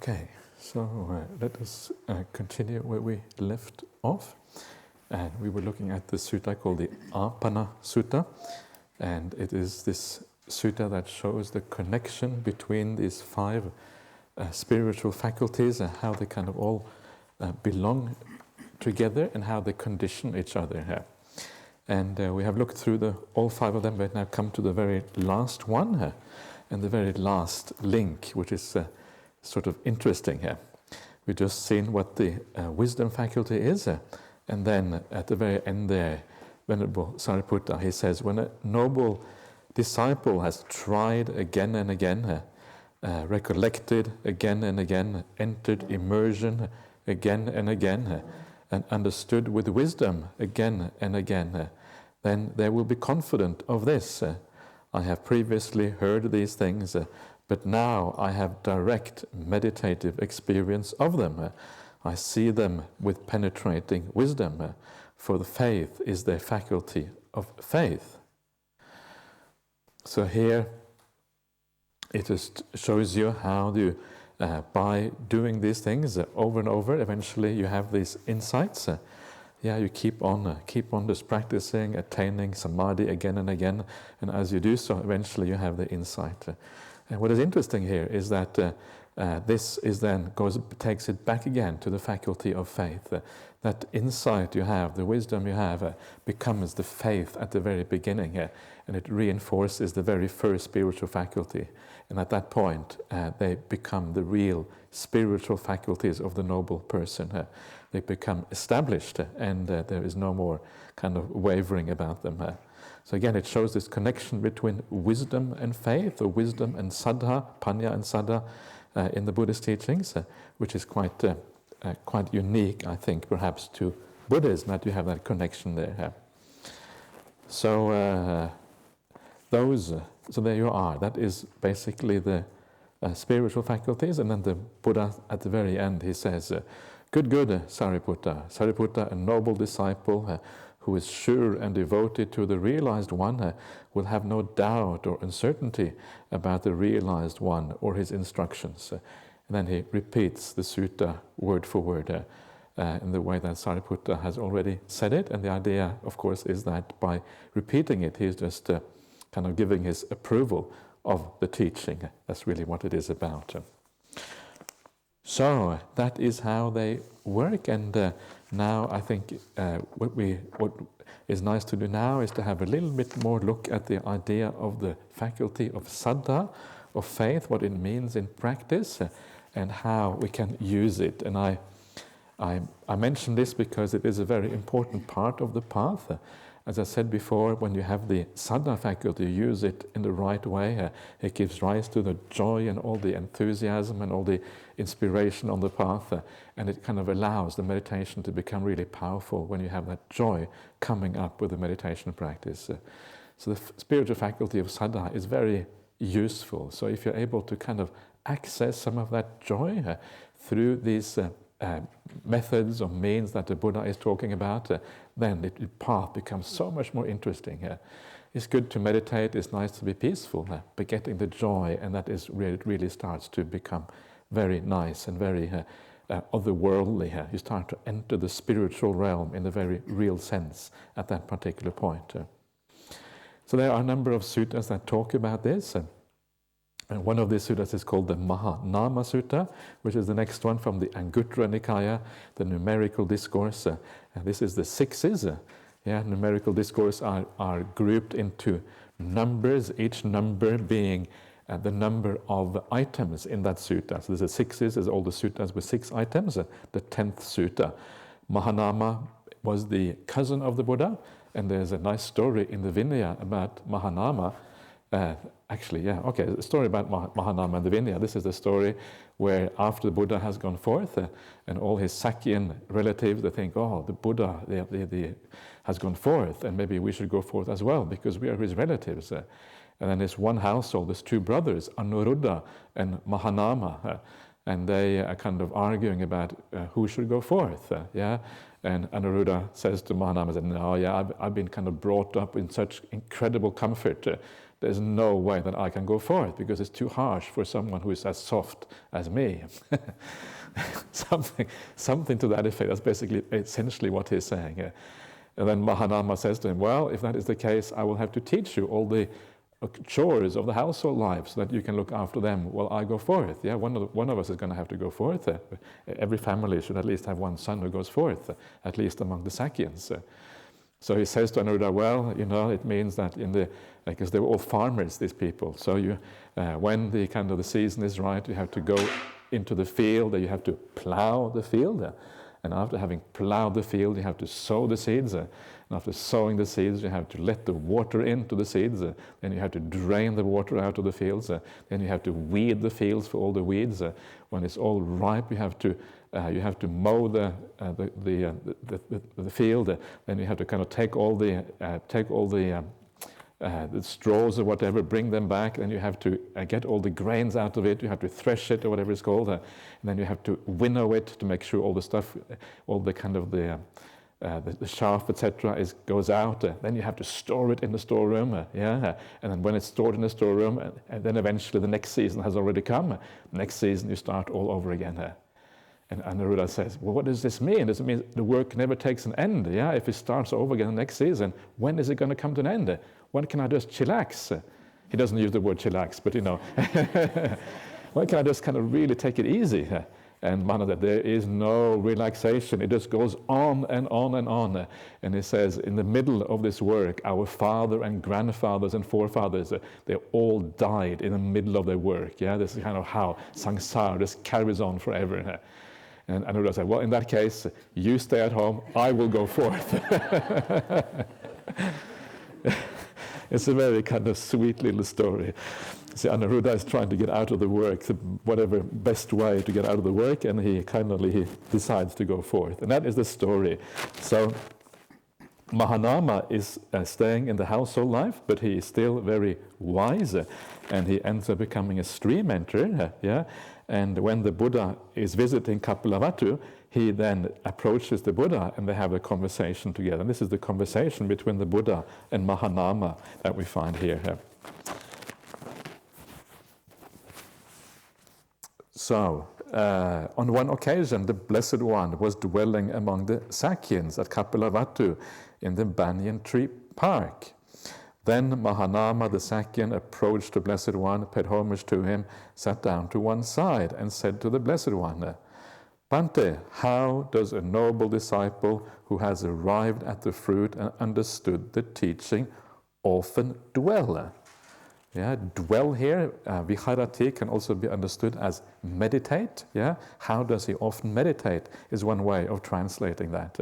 Okay, so let us continue where we left off. And we were looking at the sutta called the Apana Suta. And it is this sutta that shows the connection between these five spiritual faculties and how they kind of all belong together and how they condition each other here. And we have looked through all five of them, but now come to the very last one here, and the very last link, which is sort of interesting here. We've just seen what the wisdom faculty is, and then at the very end there, Venerable Sariputta, he says, when a noble disciple has tried again and again, recollected again and again, entered immersion again and again, and understood with wisdom again and again, then they will be confident of this. I have previously heard these things, but now I have direct meditative experience of them. I see them with penetrating wisdom, for the faith is their faculty of faith. So here it just shows you how by doing these things over and over, eventually you have these insights. You keep on just practicing, attaining samadhi again and again, and as you do so, eventually you have the insight. And what is interesting here is that this is then takes it back again to the faculty of faith. That insight you have, the wisdom you have, becomes the faith at the very beginning, and it reinforces the very first spiritual faculty. And at that point, they become the real spiritual faculties of the noble person. They become established, and there is no more kind of wavering about them. So again, it shows this connection between wisdom and faith, or wisdom and saddha, panya and saddha, in the Buddhist teachings, which is quite unique, I think, perhaps to Buddhism, that you have that connection there. So so there you are. That is basically the spiritual faculties, and then the Buddha at the very end, he says, Good, Sariputta. Sariputta, a noble disciple who is sure and devoted to the realized one, will have no doubt or uncertainty about the realized one or his instructions. And then he repeats the sutta word for word in the way that Sariputta has already said it. And the idea, of course, is that by repeating it, he's just kind of giving his approval of the teaching. That's really what it is about. So that is how they work, and now I think what is nice to do now is to have a little bit more look at the idea of the faculty of saddha, of faith, what it means in practice, and how we can use it. And I mention this because it is a very important part of the path. As I said before, when you have the saddha faculty, you use it in the right way. It gives rise to the joy and all the enthusiasm and all the inspiration on the path, and it kind of allows the meditation to become really powerful when you have that joy coming up with the meditation practice. So the spiritual faculty of saddha is very useful. So if you're able to kind of access some of that joy through these methods or means that the Buddha is talking about, then the path becomes so much more interesting. It's good to meditate, it's nice to be peaceful, but getting the joy, and that is where it really starts to become very nice and very otherworldly. You start to enter the spiritual realm in a very real sense at that particular point. So there are a number of suttas that talk about this. And one of these suttas is called the Maha Sutta, which is the next one from the Anguttara Nikaya, the numerical discourse. And this is the sixes. Numerical discourse are grouped into numbers, each number being the number of items in that sutta. So there's the sixes, there's all the suttas with 6 items. The 10th sutta. Mahanama was the cousin of the Buddha, and there's a nice story in the Vinaya about Mahanama. The story about Mahanama and the Vinaya. This is the story where after the Buddha has gone forth and all his Sakyan relatives, they think, the Buddha has gone forth, and maybe we should go forth as well because we are his relatives. And then there's one household, there's 2 brothers, Anuruddha and Mahanama, and they are kind of arguing about who should go forth. And Anuruddha says to Mahanama, "No, I've been kind of brought up in such incredible comfort there's no way that I can go for it because it's too harsh for someone who is as soft as me. something to that effect. That's basically, essentially what he's saying. And then Mahanama says to him, well, if that is the case, I will have to teach you all the chores of the household life so that you can look after them while I go forth. Yeah, one of us is going to have to go forth. Every family should at least have one son who goes forth, at least among the Sakyans. So he says to Anuruddha, well, it means that because they were all farmers, these people. So when the season is right, you have to go into the field, you have to plow the field. And after having plowed the field, you have to sow the seeds. And after sowing the seeds, you have to let the water into the seeds. Then you have to drain the water out of the fields. Then you have to weed the fields for all the weeds. When it's all ripe, you have to mow the field. Then you have to kind of take all the straws or whatever, bring them back, and you have to get all the grains out of it, you have to thresh it or whatever it's called, and then you have to winnow it to make sure all the stuff, all the kind of the chaff, etc., goes out. Then you have to store it in the storeroom, and then when it's stored in the storeroom, and then eventually the next season has already come. Next season you start all over again. And Anuruddha says, well, what does this mean? Does it mean the work never takes an end? Yeah, if it starts over again the next season, when is it going to come to an end? When can I just chillax? He doesn't use the word chillax, but when can I just kind of really take it easy? And Maha said, there is no relaxation. It just goes on and on and on. And he says, in the middle of this work, our father and grandfathers and forefathers, they all died in the middle of their work. Yeah, this is kind of how samsara just carries on forever. And Anuruddha said, well, in that case, you stay at home, I will go forth. It's a very kind of sweet little story. See, Anuruddha is trying to get out of the work, whatever best way to get out of the work, and he decides to go forth. And that is the story. So Mahanama is staying in the household life, but he is still very wise, and he ends up becoming a stream enterer. And when the Buddha is visiting Kapilavatthu, he then approaches the Buddha and they have a conversation together. And this is the conversation between the Buddha and Mahanama that we find here. So, on one occasion, the Blessed One was dwelling among the Sakyans at Kapilavatthu in the banyan tree park. Then Mahanama the Sakyan approached the Blessed One, paid homage to him, sat down to one side, and said to the Blessed One, Bhante, how does a noble disciple who has arrived at the fruit and understood the teaching often dwell? Yeah, dwell here, viharati, can also be understood as meditate. Yeah, how does he often meditate is one way of translating that.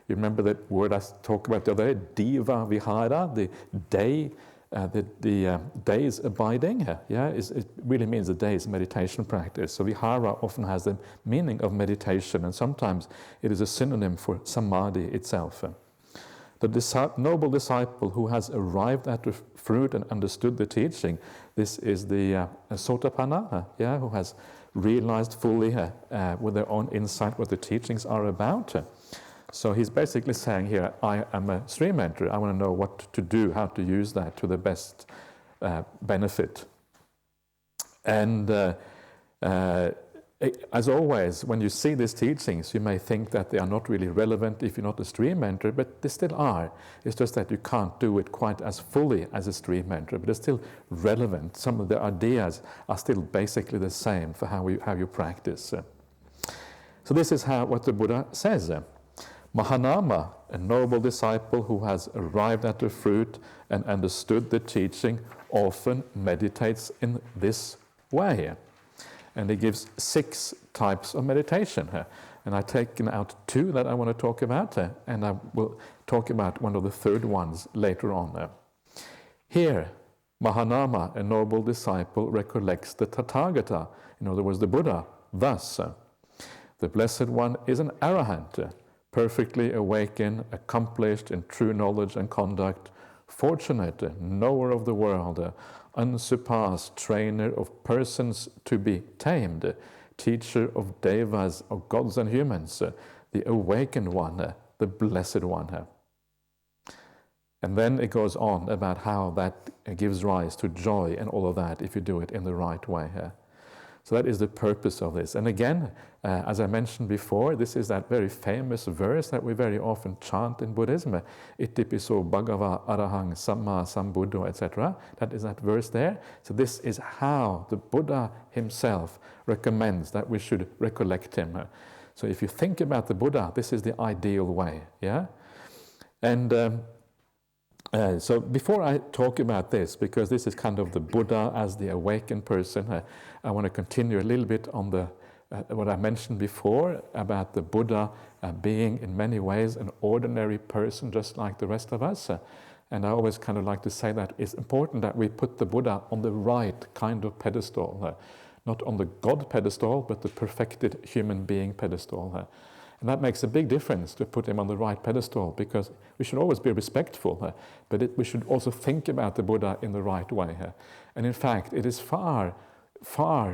You remember that word I talked about the other day, diva vihara, the day, the day's abiding. It really means the day's meditation practice. So vihara often has the meaning of meditation, and sometimes it is a synonym for samadhi itself. The noble disciple who has arrived at the fruit and understood the teaching, this is the sotapanna, who has realized fully with their own insight what the teachings are about. So he's basically saying here, I am a stream enterer. I want to know what to do, how to use that to the best benefit. And as always, when you see these teachings, you may think that they are not really relevant if you're not a stream enterer, but they still are. It's just that you can't do it quite as fully as a stream enterer, but it's still relevant. Some of the ideas are still basically the same for how you practice. So this is what the Buddha says. Mahanama, a noble disciple who has arrived at the fruit and understood the teaching, often meditates in this way. And he gives 6 types of meditation here. And I've taken out 2 that I want to talk about, and I will talk about one of the third ones later on. Here, Mahanama, a noble disciple, recollects the Tathagata, in other words, the Buddha. Thus, the Blessed One is an Arahant, perfectly awakened, accomplished in true knowledge and conduct, fortunate, knower of the world, unsurpassed, trainer of persons to be tamed, teacher of devas, of gods and humans, the awakened one, the Blessed One. And then it goes on about how that gives rise to joy and all of that if you do it in the right way. So that is the purpose of this. And again, as I mentioned before, this is that very famous verse that we very often chant in Buddhism, Itipiso Bhagava Arahant Samma Sambuddho, etc. That is that verse there. So this is how the Buddha himself recommends that we should recollect him. So if you think about the Buddha, this is the ideal way. Yeah? And so before I talk about this, because this is kind of the Buddha as the awakened person, I want to continue a little bit on the what I mentioned before about the Buddha being in many ways an ordinary person just like the rest of us. And I always kind of like to say that it's important that we put the Buddha on the right kind of pedestal, not on the God pedestal, but the perfected human being pedestal. And that makes a big difference to put him on the right pedestal, because we should always be respectful, but we should also think about the Buddha in the right way. And in fact, it is far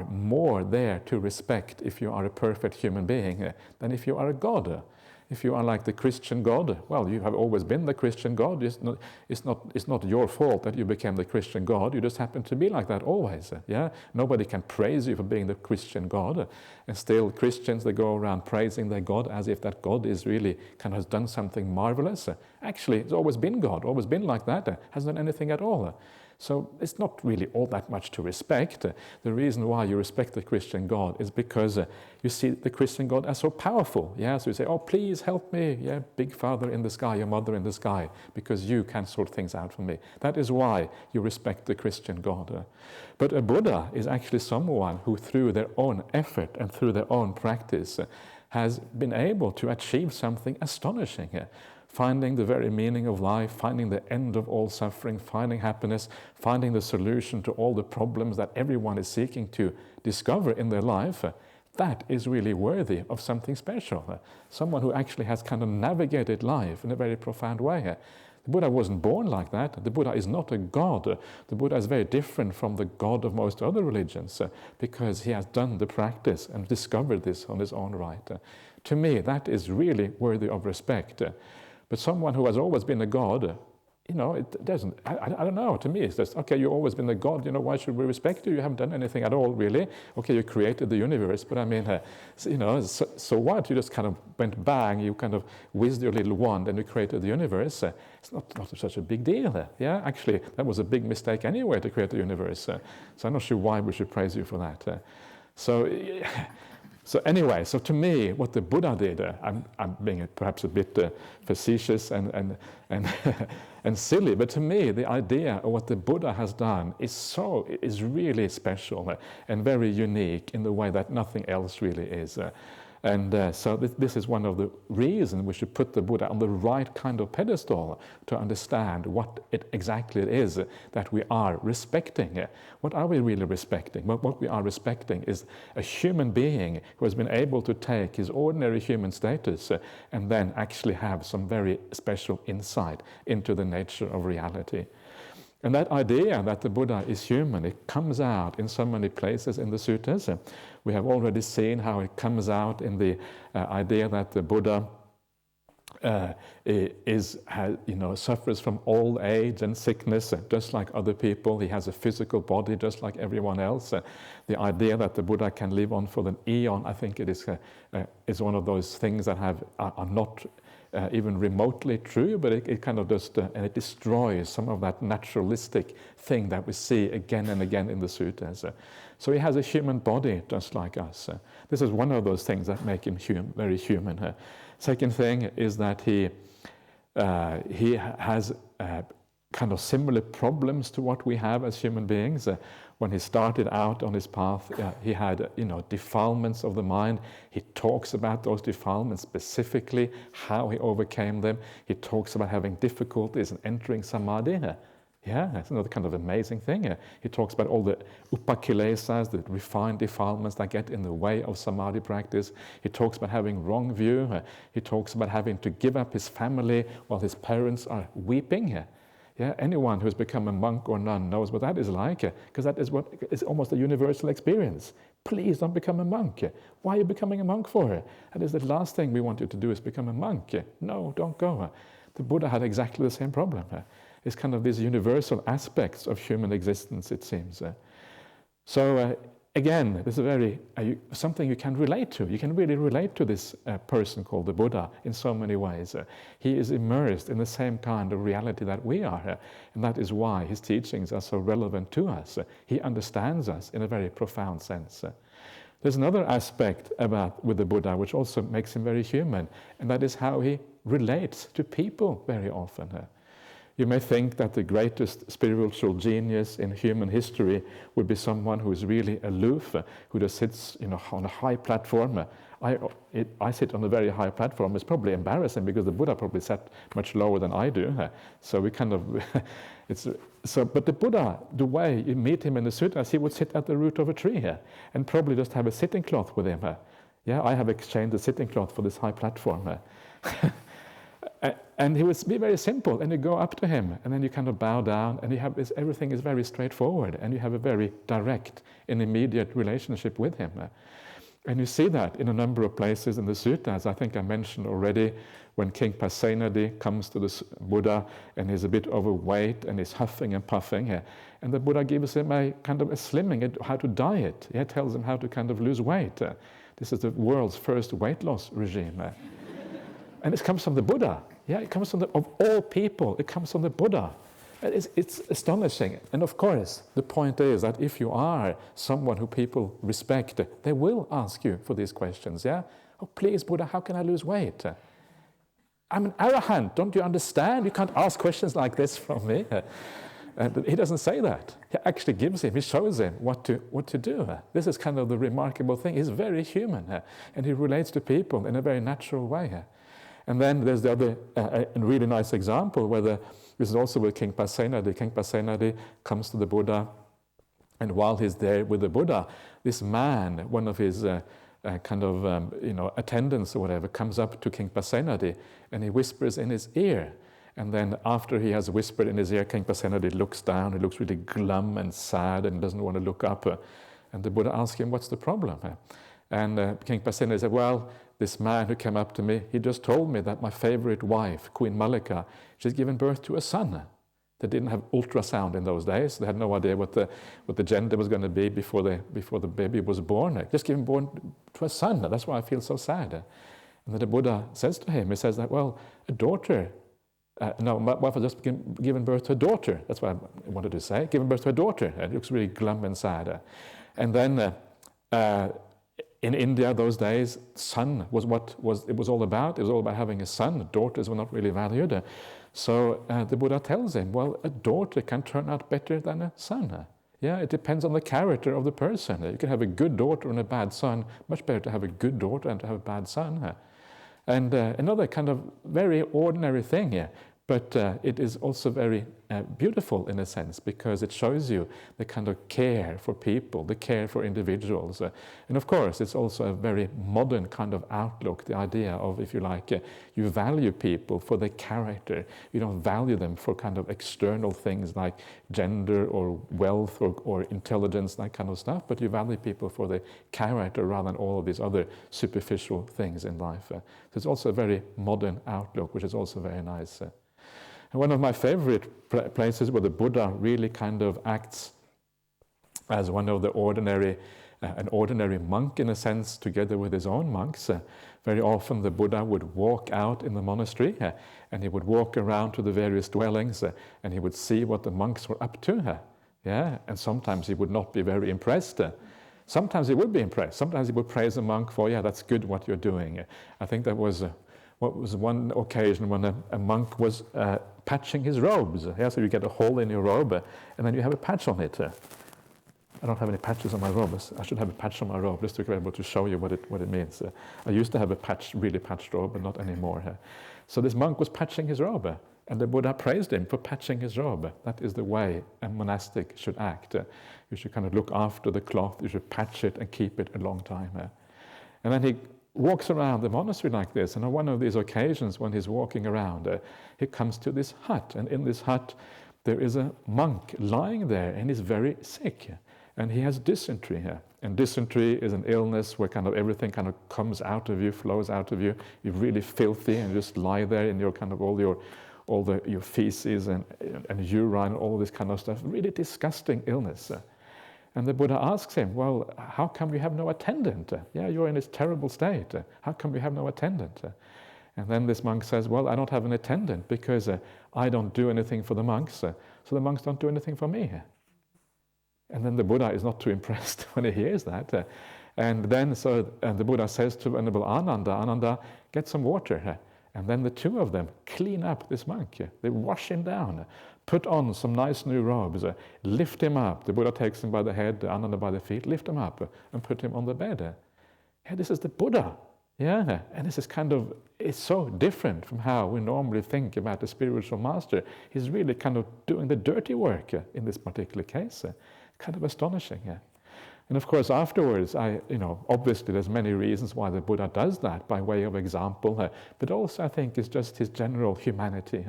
more there to respect if you are a perfect human being than if you are a God. If you are like the Christian God, well, you have always been the Christian God. It's not your fault that you became the Christian God. You just happen to be like that always. Yeah, nobody can praise you for being the Christian God. And still, Christians, they go around praising their God as if that God is really kind of has done something marvelous. Actually, it's always been God, always been like that. Hasn't done anything at all. So it's not really all that much to respect. The reason why you respect the Christian God is because you see the Christian God as so powerful. Yeah, so you say, oh, please help me. Yeah, big Father in the sky, your mother in the sky, because you can sort things out for me. That is why you respect the Christian God. But a Buddha is actually someone who, through their own effort and through their own practice, has been able to achieve something astonishing. Finding the very meaning of life, finding the end of all suffering, finding happiness, finding the solution to all the problems that everyone is seeking to discover in their life, that is really worthy of something special. Someone who actually has kind of navigated life in a very profound way. The Buddha wasn't born like that. The Buddha is not a god. The Buddha is very different from the god of most other religions because he has done the practice and discovered this on his own right. To me, that is really worthy of respect. But someone who has always been a god, it doesn't, I don't know, to me it's just, okay, you've always been a god, why should we respect you? You haven't done anything at all, really. Okay, you created the universe, but I mean, so what? You just kind of went bang, you kind of whizzed your little wand and you created the universe. It's not such a big deal. Yeah, actually, that was a big mistake anyway to create the universe. So I'm not sure why we should praise you for that. So anyway, so to me, what the Buddha did, I'm being perhaps a bit facetious and silly, but to me, the idea of what the Buddha has done is really special and very unique in the way that nothing else really is. So this is one of the reasons we should put the Buddha on the right kind of pedestal to understand what exactly it is that we are respecting. What are we really respecting? What we are respecting is a human being who has been able to take his ordinary human status and then actually have some very special insight into the nature of reality. And that idea that the Buddha is human, it comes out in so many places in the suttas. We have already seen how it comes out in the idea that the Buddha suffers from old age and sickness, just like other people. He has a physical body, just like everyone else. The idea that the Buddha can live on for an eon, I think it is one of those things that are not even remotely true, but it kind of just and it destroys some of that naturalistic thing that we see again and again in the suttas. So he has a human body just like us. This is one of those things that make him very human. Second thing is that he has kind of similar problems to what we have as human beings. When he started out on his path, he had, defilements of the mind. He talks about those defilements specifically, how he overcame them. He talks about having difficulties in entering samadhi. Yeah, that's another kind of amazing thing. He talks about all the upakilesas, the refined defilements that get in the way of samadhi practice. He talks about having wrong view. He talks about having to give up his family while his parents are weeping. Yeah, anyone who's become a monk or nun knows what that is like, because that is what is almost a universal experience. Please don't become a monk. Why are you becoming a monk for? That is the last thing we want you to do is become a monk. No, don't go. The Buddha had exactly the same problem. It's kind of these universal aspects of human existence, it seems. Again, this is very something you can relate to. You can really relate to this person called the Buddha in so many ways. He is immersed in the same kind of reality that we are, and that is why his teachings are so relevant to us. He understands us in a very profound sense. There's another aspect with the Buddha which also makes him very human, and that is how he relates to people very often. You may think that the greatest spiritual genius in human history would be someone who is really aloof, who just sits on a high platform. I sit on a very high platform. It's probably embarrassing because the Buddha probably sat much lower than I do. So we kind of, but the Buddha, the way you meet him in the sutras, he would sit at the root of a tree and probably just have a sitting cloth with him. Yeah, I have exchanged a sitting cloth for this high platform. And he would be very simple, and you go up to him, and then you kind of bow down, and everything is very straightforward, and you have a very direct and immediate relationship with him. And you see that in a number of places in the suttas. I think I mentioned already when King Pasenadi comes to the Buddha, and he's a bit overweight, and he's huffing and puffing, and the Buddha gives him a kind of a slimming, how to diet. He tells him how to kind of lose weight. This is the world's first weight loss regime. And it comes from the Buddha. Yeah, it comes from of all people, it comes from the Buddha. It's astonishing. And of course, the point is that if you are someone who people respect, they will ask you for these questions. Yeah? Oh, please, Buddha, how can I lose weight? I'm an Arahant. Don't you understand? You can't ask questions like this from me. And he doesn't say that. He actually he shows him what to do. This is kind of the remarkable thing. He's very human, and he relates to people in a very natural way. And then there's the other really nice example where this is also with King Pasenadi. King Pasenadi comes to the Buddha, and while he's there with the Buddha, this man, one of his attendants or whatever, comes up to King Pasenadi, and he whispers in his ear. And then after he has whispered in his ear, King Pasenadi looks down, he looks really glum and sad and doesn't want to look up. And the Buddha asks him, what's the problem? And King Pasenadi said, well, this man who came up to me, he just told me that my favorite wife, Queen Malika, she's given birth to a son. They didn't have ultrasound in those days. They had no idea what the gender was going to be before the baby was born. Just given born to a son. That's why I feel so sad. And then the Buddha says to him, he says that, well, a daughter, no, my wife has just given birth to a daughter. That's what I wanted to say. Given birth to a daughter. It looks really glum and sad. And then in India those days, son was it was all about. It was all about having a son. Daughters were not really valued. So the Buddha tells him, well, a daughter can turn out better than a son. Yeah, it depends on the character of the person. You can have a good daughter and a bad son. Much better to have a good daughter than to have a bad son. And another kind of very ordinary thing here. But it is also very beautiful in a sense, because it shows you the kind of care for people, the care for individuals. And of course, it's also a very modern kind of outlook, the idea of, if you like, you value people for their character. You don't value them for kind of external things like gender or wealth or intelligence, that kind of stuff, but you value people for their character rather than all of these other superficial things in life. So it's also a very modern outlook, which is also very nice. And one of my favorite places where the Buddha really kind of acts as one of the an ordinary monk in a sense, together with his own monks. Very often the Buddha would walk out in the monastery and he would walk around to the various dwellings and he would see what the monks were up to. Yeah, and sometimes he would not be very impressed. Sometimes he would be impressed. Sometimes he would praise a monk for, yeah, that's good what you're doing. I think that was one occasion when a monk was patching his robes. Yeah, so you get a hole in your robe, and then you have a patch on it. I don't have any patches on my robe. I should have a patch on my robe just to be able to show you what it means. I used to have a really patched robe, but not anymore. So this monk was patching his robe, and the Buddha praised him for patching his robe. That is the way a monastic should act. You should kind of look after the cloth. You should patch it and keep it a long time. And then he walks around the monastery like this, and on one of these occasions when he's walking around, he comes to this hut, and in this hut there is a monk lying there, and he's very sick, and he has dysentery here. And dysentery is an illness where kind of everything kind of comes out of you, flows out of you. You're really filthy, and you just lie there in your kind of all your feces and urine, all this kind of stuff, really disgusting illness. And the Buddha asks him, well, how come you have no attendant? Yeah, you're in this terrible state. How come you have no attendant? And then this monk says, well, I don't have an attendant because I don't do anything for the monks, so the monks don't do anything for me. And then the Buddha is not too impressed when he hears that. And then the Buddha says to Venerable Ananda, get some water. And then the two of them clean up this monk. They wash him down, put on some nice new robes, lift him up. The Buddha takes him by the head, Ananda by the feet, lift him up and put him on the bed. Yeah, this is the Buddha. Yeah, and this is it's so different from how we normally think about the spiritual master. He's really kind of doing the dirty work in this particular case. Kind of astonishing. And of course, afterwards, obviously there's many reasons why the Buddha does that by way of example, but also I think it's just his general humanity.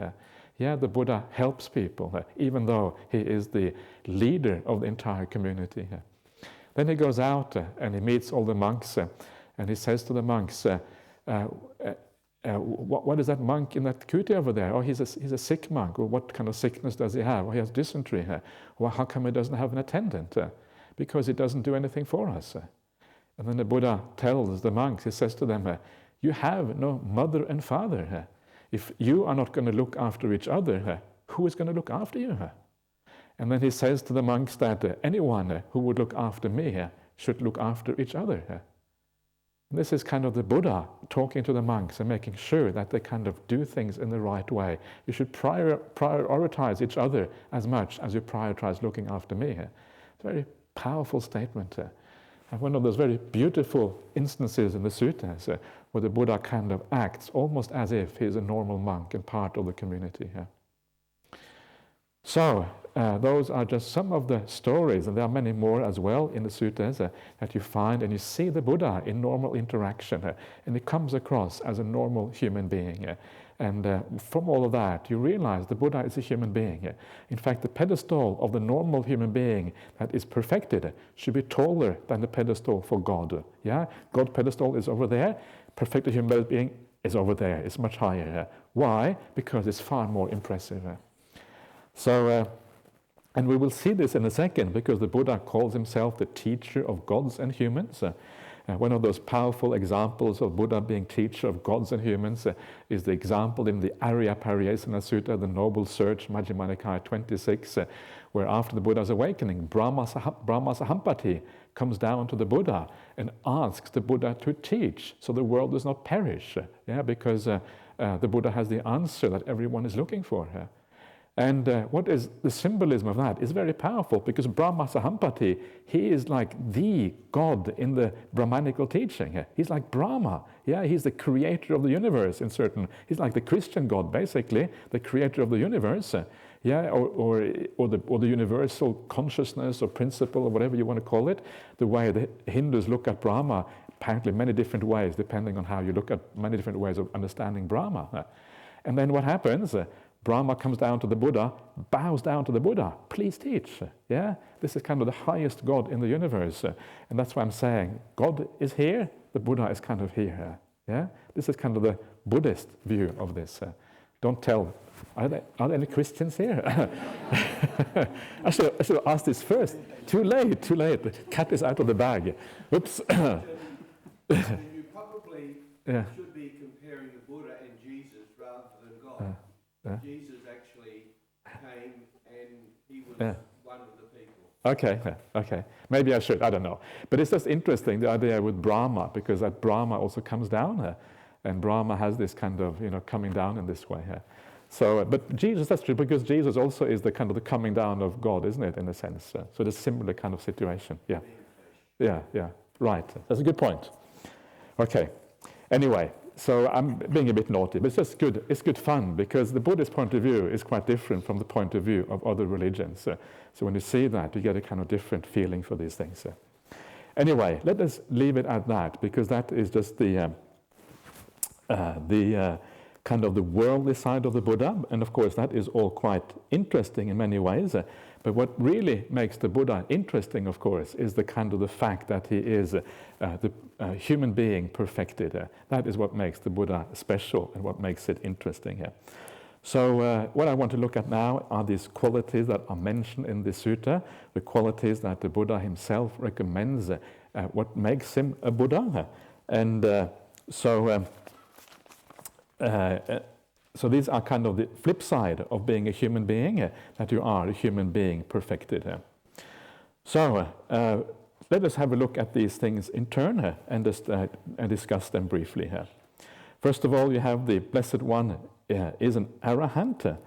Yeah, the Buddha helps people, even though he is the leader of the entire community. Then he goes out and he meets all the monks, and he says to the monks, what is that monk in that kuti over there? Oh, he's a sick monk. Well, what kind of sickness does he have? Oh, he has dysentery. Well, how come he doesn't have an attendant? Because he doesn't do anything for us. And then the Buddha tells the monks, he says to them, you have no mother and father. If you are not going to look after each other, who is going to look after you? And then he says to the monks that anyone who would look after me should look after each other. This is kind of the Buddha talking to the monks and making sure that they kind of do things in the right way. You should prioritize each other as much as you prioritize looking after me. It's a very powerful statement. And one of those very beautiful instances in the suttas where the Buddha kind of acts almost as if he's a normal monk and part of the community. So, those are just some of the stories, and there are many more as well in the suttas that you find, and you see the Buddha in normal interaction, and he comes across as a normal human being. And from all of that, you realize the Buddha is a human being. In fact, the pedestal of the normal human being that is perfected should be taller than the pedestal for God. Yeah, God's pedestal is over there. Perfected human being is over there. It's much higher. Why? Because it's far more impressive. So, and we will see this in a second, because the Buddha calls himself the teacher of gods and humans. One of those powerful examples of Buddha being teacher of gods and humans is the example in the Arya Pariyesana Sutta, the Noble Search, Majjhima Nikaya 26, where after the Buddha's awakening, Brahma Sahampati comes down to the Buddha and asks the Buddha to teach so the world does not perish. Yeah, because the Buddha has the answer that everyone is looking for. And what is the symbolism of that is very powerful, because Brahma Sahampati, he is like the God in the Brahmanical teaching. He's like Brahma. Yeah, he's the creator of the universe he's like the Christian God, basically, the creator of the universe. Yeah, or the universal consciousness or principle or whatever you want to call it. The way the Hindus look at Brahma, apparently many different ways, depending on how you look at many different ways of understanding Brahma. And then what happens? Brahma comes down to the Buddha, bows down to the Buddha, please teach. Yeah, this is kind of the highest God in the universe. And that's why I'm saying God is here, the Buddha is kind of here. Yeah, this is kind of the Buddhist view of this. Don't tell, are there any Christians here? I should ask this first. Too late. The cat is out of the bag. Oops. You probably should be comparing the Buddha and Jesus rather than God. Jesus actually came and he was one of the people. Okay. Maybe I should, I don't know. But it's just interesting, the idea with Brahma, because that Brahma also comes down, and Brahma has this kind of, coming down in this way. So, but Jesus, that's true, because Jesus also is the kind of the coming down of God, isn't it, in a sense? So there's a similar kind of situation. Yeah, right. That's a good point. Okay. Anyway, so I'm being a bit naughty, but it's just good. It's good fun, because the Buddhist point of view is quite different from the point of view of other religions. So when you see that, you get a kind of different feeling for these things. Anyway, let us leave it at that, because that is just the kind of the worldly side of the Buddha, and of course that is all quite interesting in many ways. But what really makes the Buddha interesting, of course, is the kind of the fact that he is the human being perfected. That is what makes the Buddha special and what makes it interesting. So what I want to look at now are these qualities that are mentioned in the sutta, the qualities that the Buddha himself recommends, what makes him a Buddha. And so these are kind of the flip side of being a human being, that you are a human being perfected. So let us have a look at these things in turn and discuss them briefly here. First of all, you have the Blessed One is an Arahant.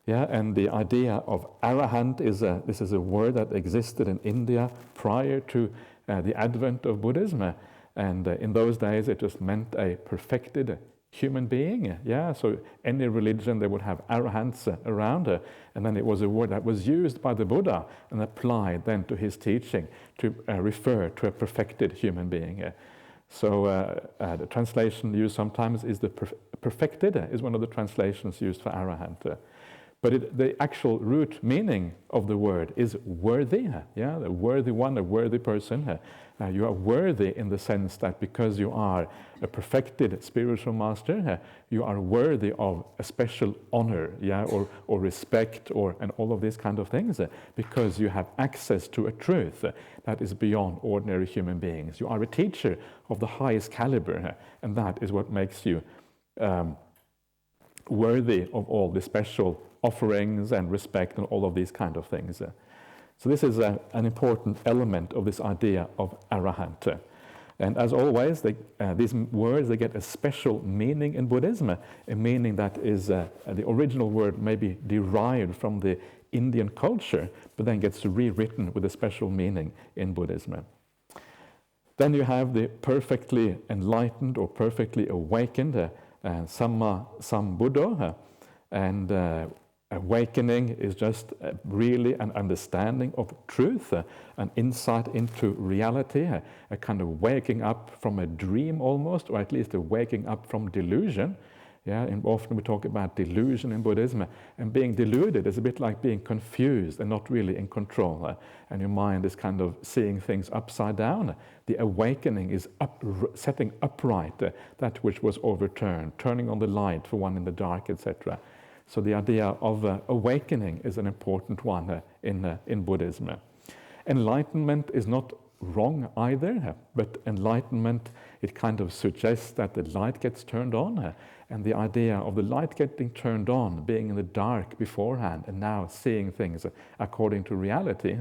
And the idea of Arahant is this is a word that existed in India prior to the advent of Buddhism. And in those days, it just meant a perfected human being. So any religion, they would have arahants around, and then it was a word that was used by the Buddha and applied then to his teaching to refer to a perfected human being. So the translation used sometimes is the perfected is one of the translations used for arahant. But the actual root meaning of the word is worthy. The worthy one, a worthy person. You are worthy in the sense that because you are a perfected spiritual master, you are worthy of a special honor, or respect, and all of these kind of things, because you have access to a truth that is beyond ordinary human beings. You are a teacher of the highest caliber, and that is what makes you worthy of all the special offerings and respect and all of these kind of things. So this is an important element of this idea of Arahant. And as always, these words, they get a special meaning in Buddhism, a meaning that is, the original word may be derived from the Indian culture, but then gets rewritten with a special meaning in Buddhism. Then you have the perfectly enlightened or perfectly awakened, Samma Sambuddha, and awakening is just really an understanding of truth, an insight into reality, a kind of waking up from a dream almost, or at least a waking up from delusion. And often we talk about delusion in Buddhism, and being deluded is a bit like being confused and not really in control, and your mind is kind of seeing things upside down. The awakening is setting upright that which was overturned, turning on the light for one in the dark, etc. So the idea of awakening is an important one in Buddhism. Enlightenment is not wrong either, but enlightenment, it kind of suggests that the light gets turned on, and the idea of the light getting turned on, being in the dark beforehand and now seeing things according to reality,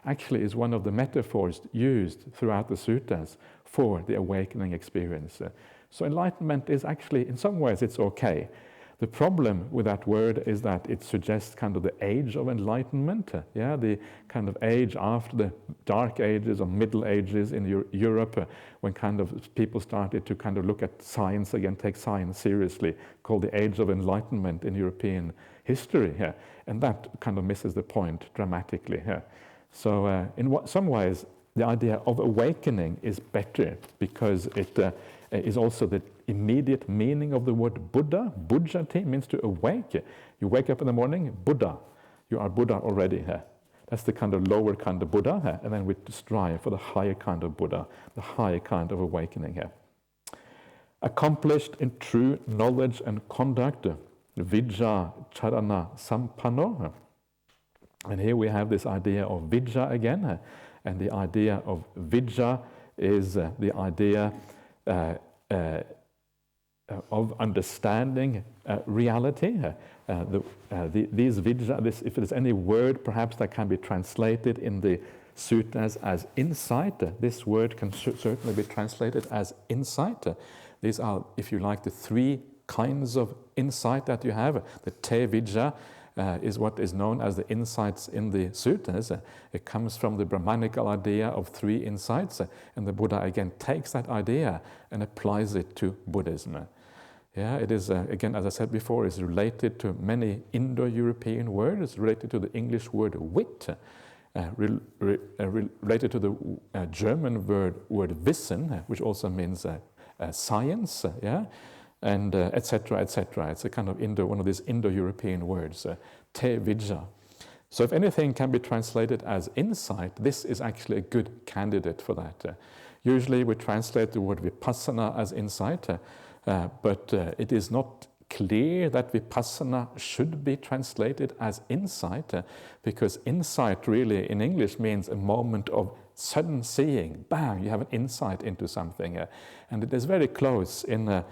actually is one of the metaphors used throughout the suttas for the awakening experience. So enlightenment is actually, in some ways, it's okay. The problem with that word is that it suggests kind of the age of enlightenment, the kind of age after the Dark Ages or Middle Ages in Europe, when kind of people started to kind of look at science again, take science seriously, called the Age of Enlightenment in European history, and that kind of misses the point dramatically. So in some ways, the idea of awakening is better because it is also the immediate meaning of the word Buddha. Bujjati means to awake. You wake up in the morning, Buddha. You are Buddha already. That's the kind of lower kind of Buddha, and then we strive for the higher kind of Buddha, the higher kind of awakening. Accomplished in true knowledge and conduct, Vijja Charana Sampanno. And here we have this idea of Vijja again, and the idea of Vijja is the idea of understanding reality. These Vijja, if there's any word perhaps that can be translated in the suttas as insight, this word can certainly be translated as insight. These are, if you like, the three kinds of insight that you have. The Te Vijja is what is known as the insights in the suttas. It comes from the Brahmanical idea of three insights, and the Buddha again takes that idea and applies it to Buddhism. It is, again, as I said before, is related to many Indo-European words. It's related to the English word wit, related to the German word Wissen, which also means science, and etc., etc. It's a kind of one of these Indo-European words, Te Vijja. So if anything can be translated as insight, this is actually a good candidate for that. Usually we translate the word vipassana as insight, but it is not clear that vipassana should be translated as insight, because insight really in English means a moment of sudden seeing. Bang, you have an insight into something. And it is very close in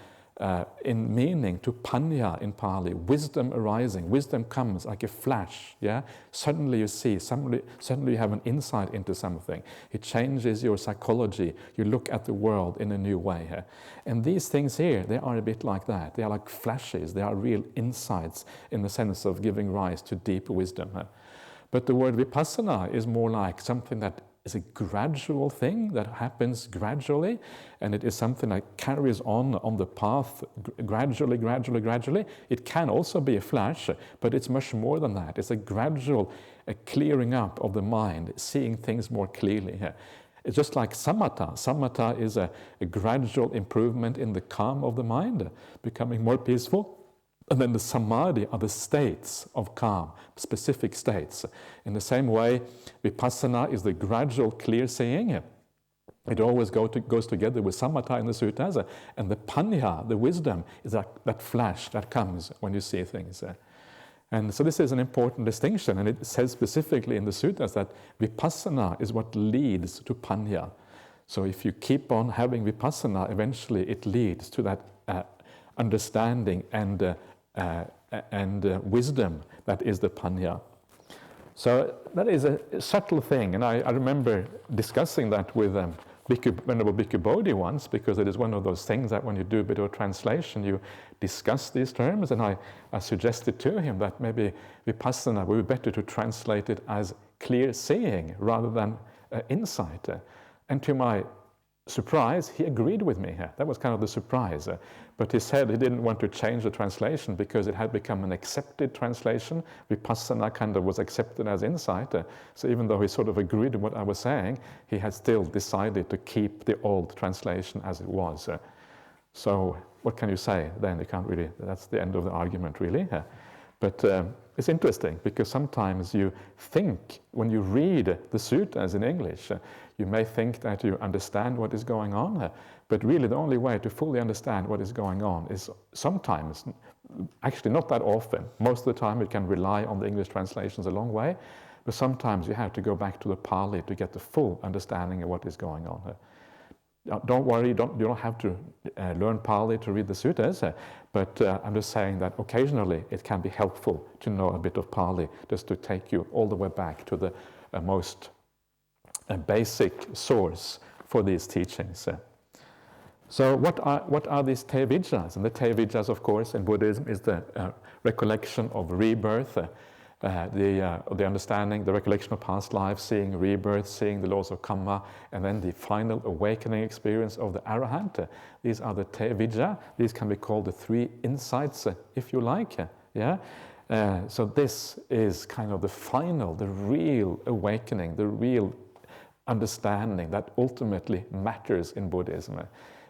meaning to panya in Pali, wisdom arising. Wisdom comes like a flash, yeah? Suddenly you see, suddenly you have an insight into something. It changes your psychology. You look at the world in a new way. And these things here, they are a bit like that. They are like flashes. They are real insights in the sense of giving rise to deep wisdom. But the word vipassana is more like something that is a gradual thing that happens gradually, and it is something that carries on the path gradually. It can also be a flash, but it's much more than that. It's a gradual clearing up of the mind, seeing things more clearly. It's just like samatha. Samatha is a gradual improvement in the calm of the mind, becoming more peaceful. And then the samadhi are the states of calm, specific states. In the same way, vipassana is the gradual clear seeing. It always goes together with samatha in the suttas. And the panya, the wisdom, is that flash that comes when you see things. And so this is an important distinction. And it says specifically in the suttas that vipassana is what leads to panya. So if you keep on having vipassana, eventually it leads to that understanding and wisdom that is the panya. So that is a subtle thing, and I remember discussing that with Venerable Bhikkhu Bodhi once, because it is one of those things that when you do a bit of translation, you discuss these terms, and I suggested to him that maybe vipassana would be better to translate it as clear seeing rather than insight. And to my surprise, he agreed with me here. That was kind of the surprise. But he said he didn't want to change the translation because it had become an accepted translation. Vipassana kind of was accepted as insight. So even though he sort of agreed with what I was saying, he had still decided to keep the old translation as it was. So what can you say then? You can't really, that's the end of the argument really. But it's interesting because sometimes you think, when you read the suttas in English, you may think that you understand what is going on, but really the only way to fully understand what is going on is sometimes, actually not that often, most of the time you can rely on the English translations a long way, but sometimes you have to go back to the Pali to get the full understanding of what is going on. Don't worry, you don't have to learn Pali to read the suttas, but I'm just saying that occasionally it can be helpful to know a bit of Pali, just to take you all the way back to the most basic source for these teachings. So what are these te vidyas? And the te vidyas, of course, in Buddhism is the recollection of rebirth, the understanding, the recollection of past lives, seeing rebirth, seeing the laws of karma, and then the final awakening experience of the Arahant. These are the te vidya. These can be called the three insights, if you like. Yeah. So this is kind of the final, the real awakening, the real understanding that ultimately matters in Buddhism.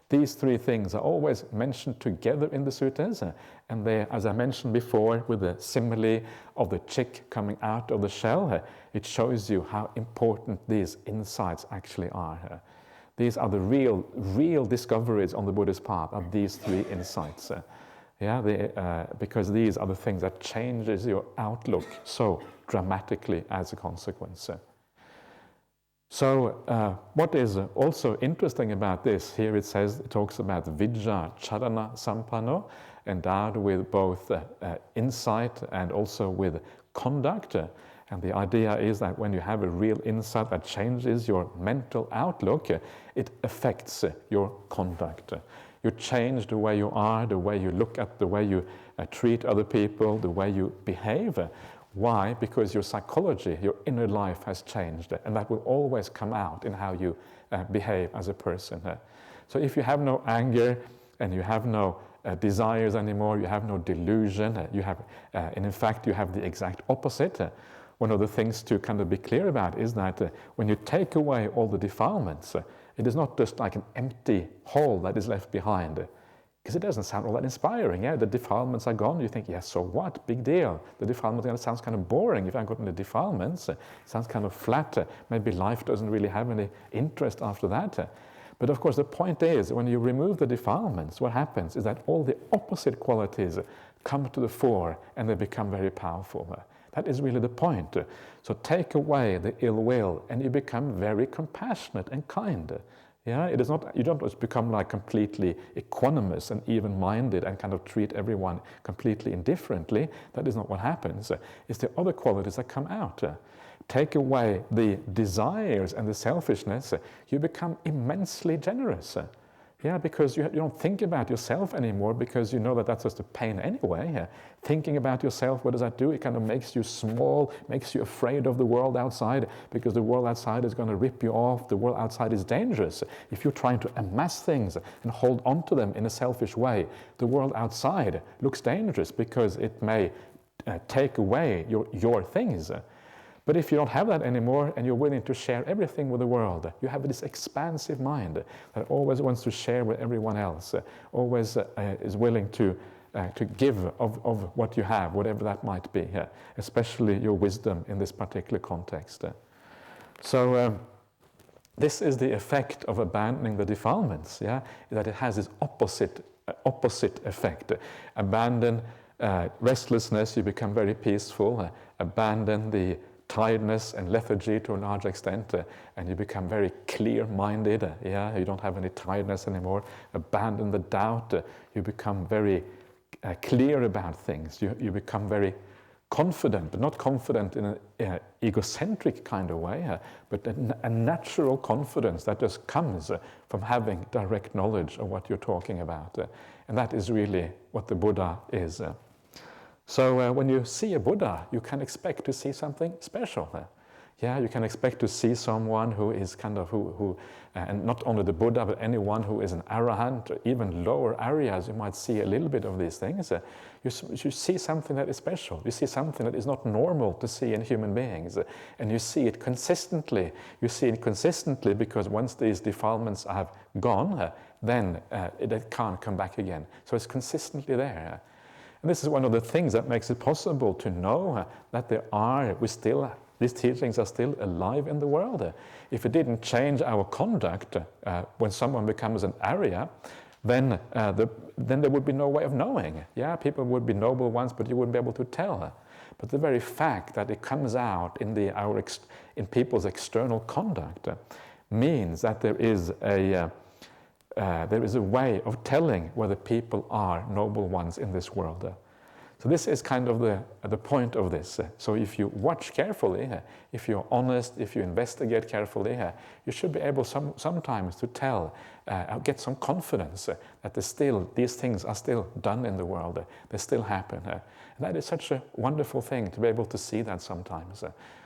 These three things are always mentioned together in the suttas, and they, as I mentioned before, with the simile of the chick coming out of the shell, it shows you how important these insights actually are. These are the real discoveries on the Buddhist path, are these three insights. Because these are the things that changes your outlook so dramatically as a consequence. So what is also interesting about this, here it says, it talks about vidya charana sampanno, endowed with both insight and also with conduct. And the idea is that when you have a real insight that changes your mental outlook, it affects your conduct. You change the way you are, the way you look at, the way you treat other people, the way you behave. Why? Because your psychology, your inner life has changed, and that will always come out in how you behave as a person. So if you have no anger and you have no desires anymore, you have no delusion, and in fact you have the exact opposite. One of the things to kind of be clear about is that when you take away all the defilements, it is not just like an empty hole that is left behind. Because it doesn't sound all that inspiring. Yeah, the defilements are gone. You think, yeah, so what? Big deal. The defilements sounds kind of boring. If I got into defilements, it sounds kind of flat. Maybe life doesn't really have any interest after that. But of course, the point is, when you remove the defilements, what happens is that all the opposite qualities come to the fore and they become very powerful. That is really the point. So take away the ill will and you become very compassionate and kind. Yeah, it is not, you don't just become like completely equanimous and even-minded and kind of treat everyone completely indifferently. That is not what happens. It's the other qualities that come out. Take away the desires and the selfishness, you become immensely generous. Yeah, because you don't think about yourself anymore because you know that that's just a pain anyway. Thinking about yourself, what does that do? It kind of makes you small, makes you afraid of the world outside because the world outside is going to rip you off. The world outside is dangerous. If you're trying to amass things and hold on to them in a selfish way, the world outside looks dangerous because it may take away your things. But if you don't have that anymore and you're willing to share everything with the world, you have this expansive mind that always wants to share with everyone else, always is willing to give of what you have, whatever that might be, especially your wisdom in this particular context. So this is the effect of abandoning the defilements, that it has this opposite effect. Abandon restlessness, you become very peaceful. Abandon the tiredness and lethargy to a large extent, and you become very clear-minded. You don't have any tiredness anymore. Abandon the doubt. You become very clear about things. You become very confident, but not confident in an egocentric kind of way, but a natural confidence that just comes from having direct knowledge of what you're talking about. And that is really what the Buddha is. So when you see a Buddha, you can expect to see something special. You can expect to see someone who is kind of, and not only the Buddha, but anyone who is an Arahant, or even lower areas, you might see a little bit of these things. You see something that is special. You see something that is not normal to see in human beings. And you see it consistently. You see it consistently because once these defilements have gone, then it can't come back again. So it's consistently there. And this is one of the things that makes it possible to know that these teachings are still alive in the world. If it didn't change our conduct when someone becomes an Arya, then there would be no way of knowing. People would be noble ones, but you wouldn't be able to tell. But the very fact that it comes out in people's external conduct means that there is a way of telling whether people are noble ones in this world. So this is kind of the point of this. So if you watch carefully, if you're honest, if you investigate carefully, you should be able sometimes to tell, get some confidence that these things are still done in the world. They still happen. And that is such a wonderful thing to be able to see that sometimes.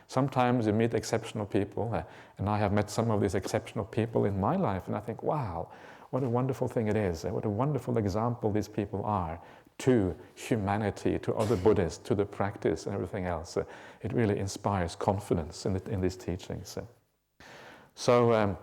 Sometimes you meet exceptional people, and I have met some of these exceptional people in my life, and I think, wow, what a wonderful thing it is. What a wonderful example these people are to humanity, to other Buddhists, to the practice and everything else. It really inspires confidence in these teachings. So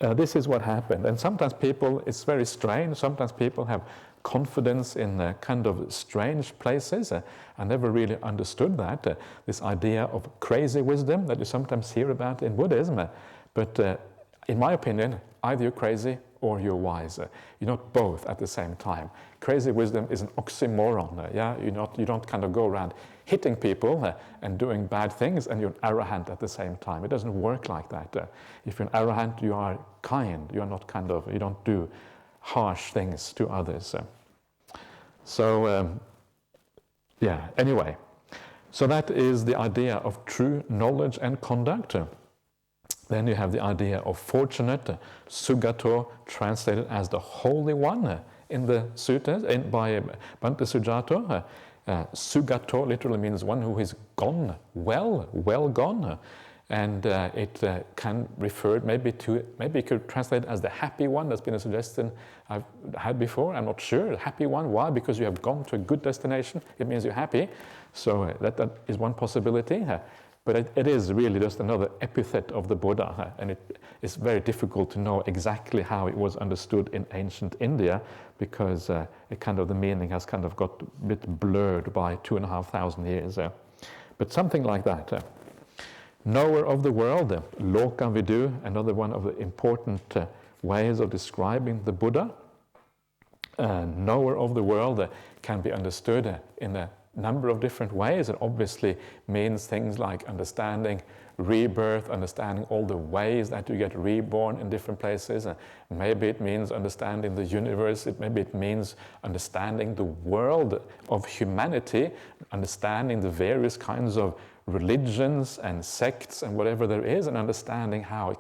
this is what happened. And sometimes it's very strange. Sometimes people have confidence in kind of strange places. I never really understood that. This idea of crazy wisdom that you sometimes hear about in Buddhism. But in my opinion, either you're crazy or you're wise. You're not both at the same time. Crazy wisdom is an oxymoron. You don't kind of go around hitting people and doing bad things, and you're an Arahant at the same time. It doesn't work like that. If you're an Arahant, you are kind. You are not you don't do harsh things to others. Anyway. So that is the idea of true knowledge and conduct. Then you have the idea of fortunate, Sugato, translated as the Holy One in the suttas, by Bhante Sujato. Sugato literally means one who is gone, well gone. And it can refer maybe you could translate it as the happy one. That's been a suggestion I've had before. I'm not sure. The happy one, why? Because you have gone to a good destination. It means you're happy. So that is one possibility. But it is really just another epithet of the Buddha, and it is very difficult to know exactly how it was understood in ancient India, because the meaning has kind of got a bit blurred by 2,500 years. But something like that. knower of the world, loka vidu, another one of the important ways of describing the Buddha. Knower of the world can be understood in a number of different ways. It obviously means things like understanding rebirth, understanding all the ways that you get reborn in different places. Maybe it means understanding the universe. Maybe it means understanding the world of humanity, understanding the various kinds of religions and sects and whatever there is, and understanding how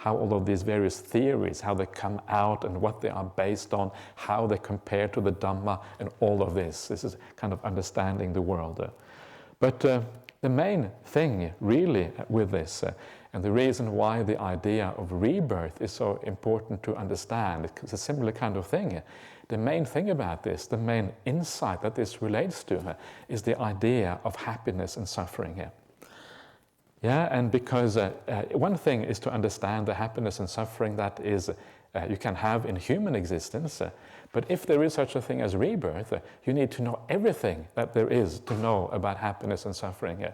all of these various theories, how they come out and what they are based on, how they compare to the Dhamma, and all of this. This is kind of understanding the world. But the main thing really with this, and the reason why the idea of rebirth is so important to understand, it's a similar kind of thing. The main thing about this, the main insight that this relates to, is the idea of happiness and suffering here. Yeah, and because one thing is to understand the happiness and suffering that is you can have in human existence, but if there is such a thing as rebirth, you need to know everything that there is to know about happiness and suffering.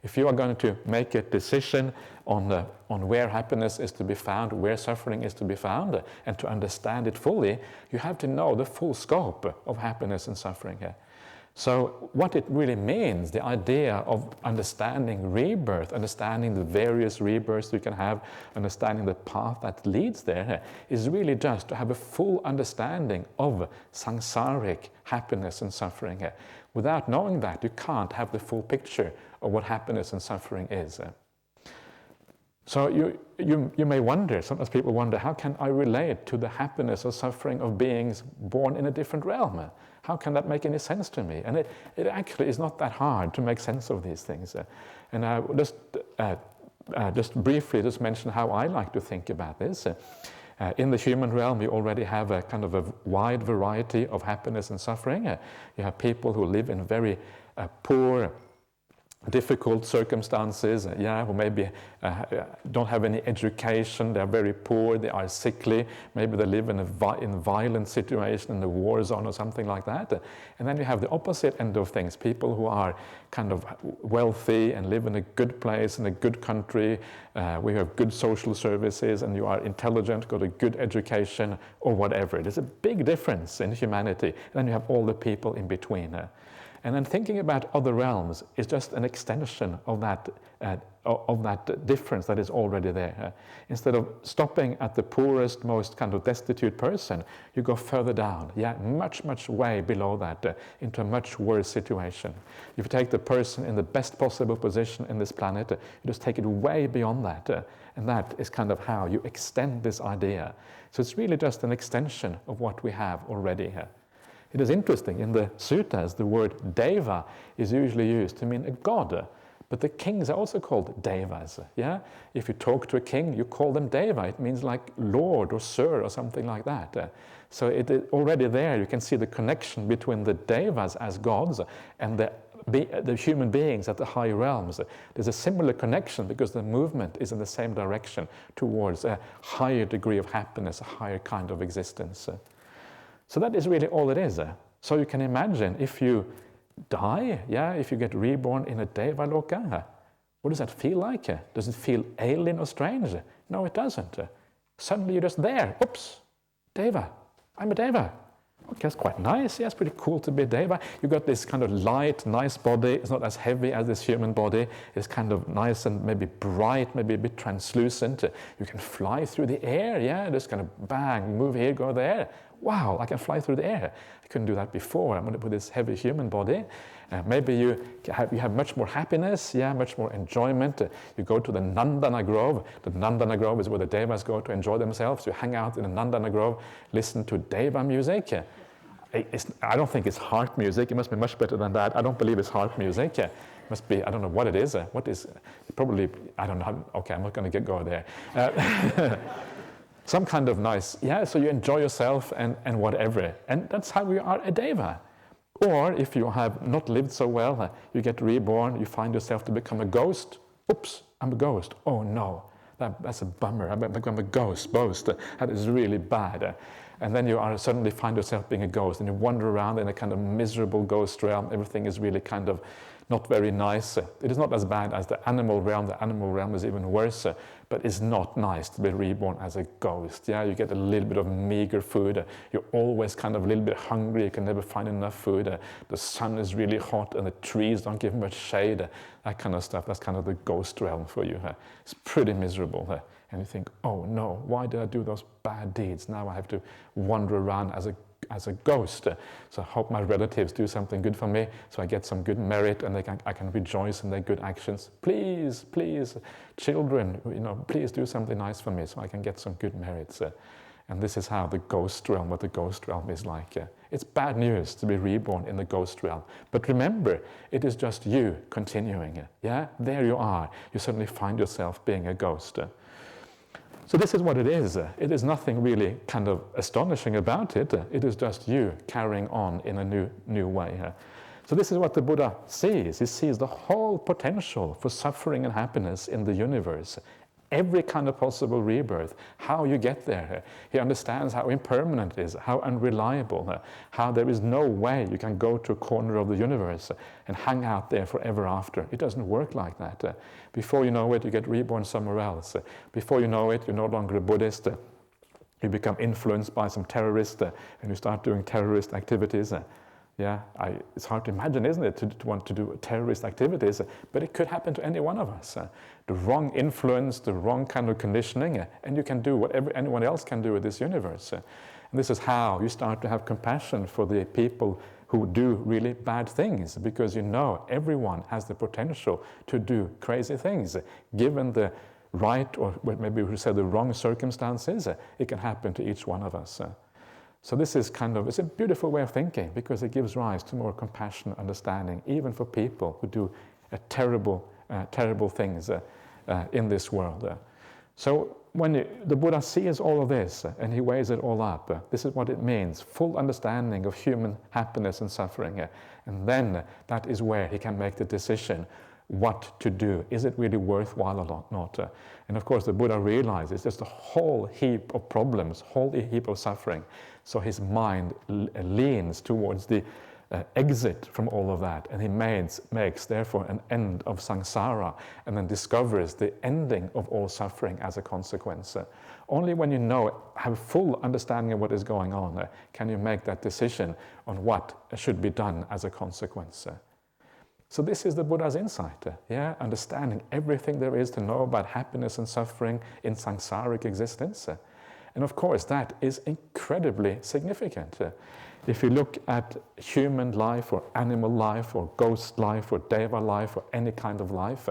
If you are going to make a decision on where happiness is to be found, where suffering is to be found, and to understand it fully, you have to know the full scope of happiness and suffering. So what it really means, the idea of understanding rebirth, understanding the various rebirths you can have, understanding the path that leads there, is really just to have a full understanding of samsaric happiness and suffering. Without knowing that, you can't have the full picture of what happiness and suffering is. So you may wonder, sometimes people wonder, how can I relate to the happiness or suffering of beings born in a different realm? How can that make any sense to me? And it actually is not that hard to make sense of these things. And I will just briefly mention how I like to think about this. In the human realm, we already have a kind of a wide variety of happiness and suffering. You have people who live in very poor, difficult circumstances, who maybe don't have any education, they're very poor, they are sickly, maybe they live in a violent situation in the war zone or something like that. And then you have the opposite end of things, people who are kind of wealthy and live in a good place, in a good country, we have good social services, and you are intelligent, got a good education, or whatever. There's a big difference in humanity. And then you have all the people in between. And then thinking about other realms is just an extension of that difference that is already there. Instead of stopping at the poorest, most kind of destitute person, you go further down, much way below that, into a much worse situation. If you take the person in the best possible position in this planet, you just take it way beyond that, and that is kind of how you extend this idea. So it's really just an extension of what we have already here. It is interesting, in the suttas, the word deva is usually used to mean a god, but the kings are also called devas. If you talk to a king, you call them deva. It means like lord or sir or something like that. So it is already there, you can see the connection between the devas as gods and the human beings at the higher realms. There's a similar connection because the movement is in the same direction towards a higher degree of happiness, a higher kind of existence. So that is really all it is. So you can imagine if you die, if you get reborn in a Deva Loka, what does that feel like? Does it feel alien or strange? No, it doesn't. Suddenly you're just there. Oops, Deva, I'm a Deva. Okay, that's quite nice. Yeah, it's pretty cool to be a Deva. You've got this kind of light, nice body. It's not as heavy as this human body. It's kind of nice and maybe bright, maybe a bit translucent. You can fly through the air, just kind of bang, move here, go there. Wow, I can fly through the air. I couldn't do that before. I'm going to put this heavy human body. Maybe you have much more happiness, much more enjoyment. You go to the Nandana Grove. The Nandana Grove is where the Devas go to enjoy themselves. You hang out in the Nandana Grove, listen to Deva music. I don't think it's harp music. It must be much better than that. I don't believe it's harp music. It must be, I don't know what it is. What is, probably, I don't know. Okay, I'm not going to go there. Some kind of nice, so you enjoy yourself and whatever. And that's how we are a Deva. Or if you have not lived so well, you get reborn, you find yourself to become a ghost. Oops, I'm a ghost. Oh no, that's a bummer. I'm a ghost. That is really bad. And then you suddenly find yourself being a ghost and you wander around in a kind of miserable ghost realm. Everything is really kind of not very nice. It is not as bad as the animal realm. The animal realm is even worse, but it's not nice to be reborn as a ghost. Yeah, you get a little bit of meager food. You're always kind of a little bit hungry. You can never find enough food. The sun is really hot and the trees don't give much shade. That kind of stuff. That's kind of the ghost realm for you. It's pretty miserable. And you think, oh no, why did I do those bad deeds? Now I have to wander around as a ghost. So I hope my relatives do something good for me, so I get some good merit and I can rejoice in their good actions. Please, please, children, please do something nice for me so I can get some good merits. And this is how the ghost realm, what the ghost realm is like. It's bad news to be reborn in the ghost realm. But remember, it is just you continuing. Yeah, there you are. You suddenly find yourself being a ghost. So this is what it is. It is nothing really kind of astonishing about it. It is just you carrying on in a new way. So this is what the Buddha sees. He sees the whole potential for suffering and happiness in the universe. Every kind of possible rebirth, how you get there. He understands how impermanent it is, how unreliable, how there is no way you can go to a corner of the universe and hang out there forever after. It doesn't work like that. Before you know it, you get reborn somewhere else. Before you know it, you're no longer a Buddhist. You become influenced by some terrorist and you start doing terrorist activities. Yeah, it's hard to imagine, isn't it, to want to do terrorist activities, but it could happen to any one of us. The wrong influence, the wrong kind of conditioning, and you can do whatever anyone else can do in this universe. And this is how you start to have compassion for the people who do really bad things, because everyone has the potential to do crazy things. Given the right, or maybe we should say the wrong circumstances, it can happen to each one of us. So this is it's a beautiful way of thinking, because it gives rise to more compassion and understanding, even for people who do terrible things in this world. So when the Buddha sees all of this and he weighs it all up, this is what it means: full understanding of human happiness and suffering. And then that is where he can make the decision what to do. Is it really worthwhile or not? And of course the Buddha realizes there's a whole heap of problems, whole heap of suffering. So his mind leans towards the exit from all of that, and he makes therefore an end of samsara, and then discovers the ending of all suffering as a consequence. Only when you have full understanding of what is going on, can you make that decision on what should be done as a consequence. So this is the Buddha's insight, understanding everything there is to know about happiness and suffering in samsaric existence. And of course, that is incredibly significant. If you look at human life or animal life or ghost life or deva life or any kind of life,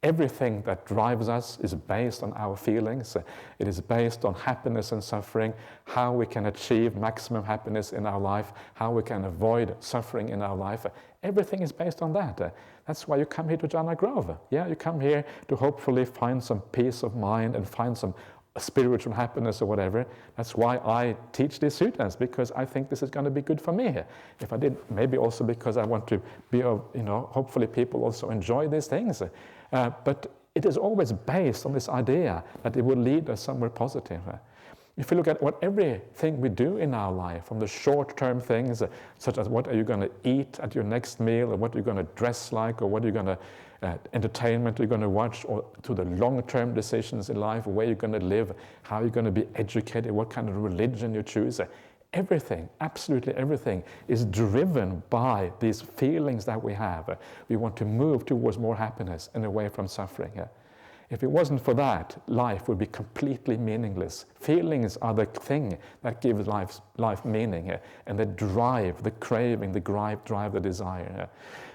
everything that drives us is based on our feelings. It is based on happiness and suffering, how we can achieve maximum happiness in our life, how we can avoid suffering in our life. Everything is based on that. That's why you come here to Jhana Grove. Yeah, you come here to hopefully find some peace of mind and find some spiritual happiness or whatever. That's why I teach these suttas, because I think this is going to be good for me. If I did, maybe also because I want to be, hopefully people also enjoy these things. But it is always based on this idea that it will lead us somewhere positive. If you look at everything we do in our life, from the short-term things, such as what are you going to eat at your next meal, or what are you going to dress like, or what are you going to entertainment you're going to watch, or to the long-term decisions in life, where you're going to live, how you're going to be educated, what kind of religion you choose. Everything, absolutely everything, is driven by these feelings that we have. We want to move towards more happiness and away from suffering. If it wasn't for that, life would be completely meaningless. Feelings are the thing that gives life meaning, and they drive the craving, the drive the desire.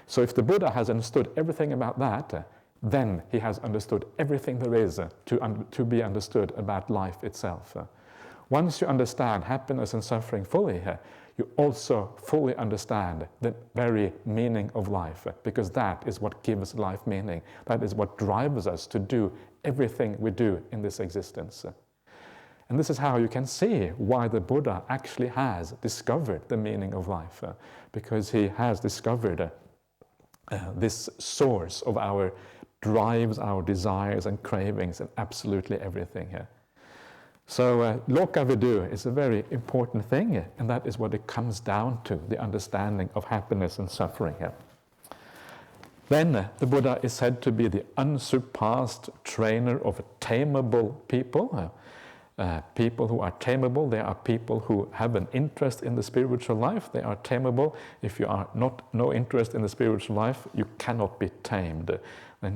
So if the Buddha has understood everything about that, then he has understood everything there is to be understood about life itself. Once you understand happiness and suffering fully, you also fully understand the very meaning of life, because that is what gives life meaning. That is what drives us to do everything we do in this existence. And this is how you can see why the Buddha actually has discovered the meaning of life, because he has discovered this source of our drives, our desires and cravings, and absolutely everything. So loka vidu is a very important thing, and that is what it comes down to, the understanding of happiness and suffering. Then the Buddha is said to be the unsurpassed trainer of tameable people. People who are tameable, they are people who have an interest in the spiritual life. They are tameable. If you are no interest in the spiritual life, you cannot be tamed. Then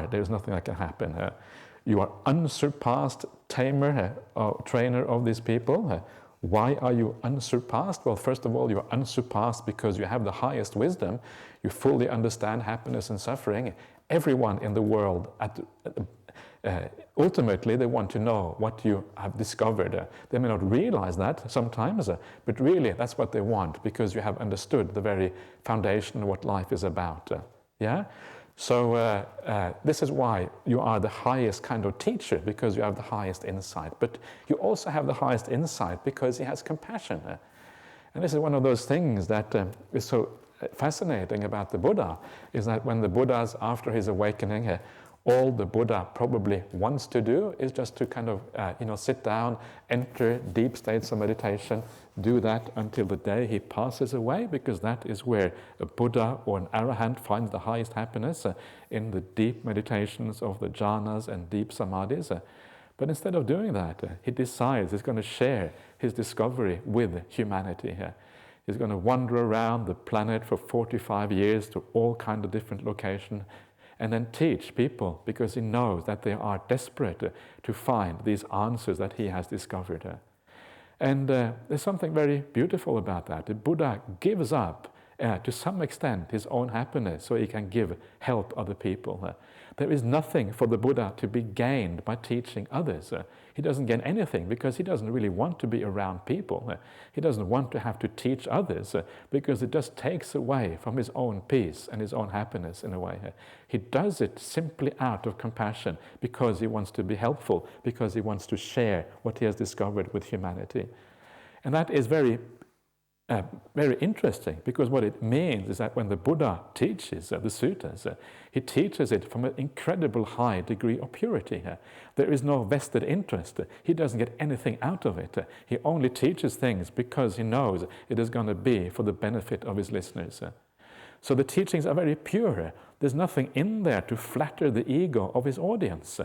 there's nothing that can happen. You are unsurpassed tamer, trainer of these people. Why are you unsurpassed? Well, first of all, you are unsurpassed because you have the highest wisdom. You fully understand happiness and suffering. Everyone in the world, ultimately, they want to know what you have discovered. They may not realize that sometimes, but really that's what they want, because you have understood the very foundation of what life is about. So this is why you are the highest kind of teacher, because you have the highest insight. But you also have the highest insight because he has compassion. And this is one of those things that is so fascinating about the Buddha, is that when the Buddha's, after his awakening, all the Buddha probably wants to do is just to kind of, sit down, enter deep states of meditation, do that until the day he passes away, because that is where a Buddha or an Arahant finds the highest happiness, in the deep meditations of the jhanas and deep samadhis. But instead of doing that, he decides he's going to share his discovery with humanity. He's going to wander around the planet for 45 years to all kinds of different locations, and then teach people, because he knows that they are desperate to find these answers that he has discovered. And there's something very beautiful about that. The Buddha gives up, to some extent, his own happiness so he can help other people. There is nothing for the Buddha to be gained by teaching others. He doesn't gain anything because he doesn't really want to be around people. He doesn't want to have to teach others because it just takes away from his own peace and his own happiness in a way. He does it simply out of compassion, because he wants to be helpful, because he wants to share what he has discovered with humanity. And that is very interesting, because what it means is that when the Buddha teaches the suttas, he teaches it from an incredible high degree of purity. There is no vested interest. He doesn't get anything out of it. He only teaches things because he knows it is going to be for the benefit of his listeners. So the teachings are very pure. There's nothing in there to flatter the ego of his audience.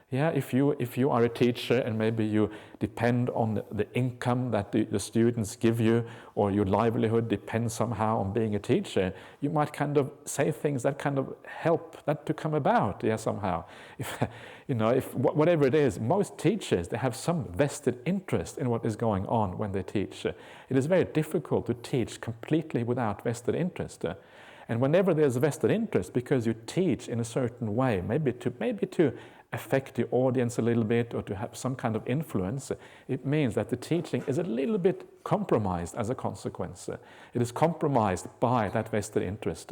If you are a teacher and maybe you depend on the income that the students give you, or your livelihood depends somehow on being a teacher, you might kind of say things that kind of help that to come about, somehow. If whatever it is, most teachers, they have some vested interest in what is going on when they teach. It is very difficult to teach completely without vested interest. And whenever there's a vested interest, because you teach in a certain way, maybe to affect the audience a little bit, or to have some kind of influence, it means that the teaching is a little bit compromised as a consequence. It is compromised by that vested interest.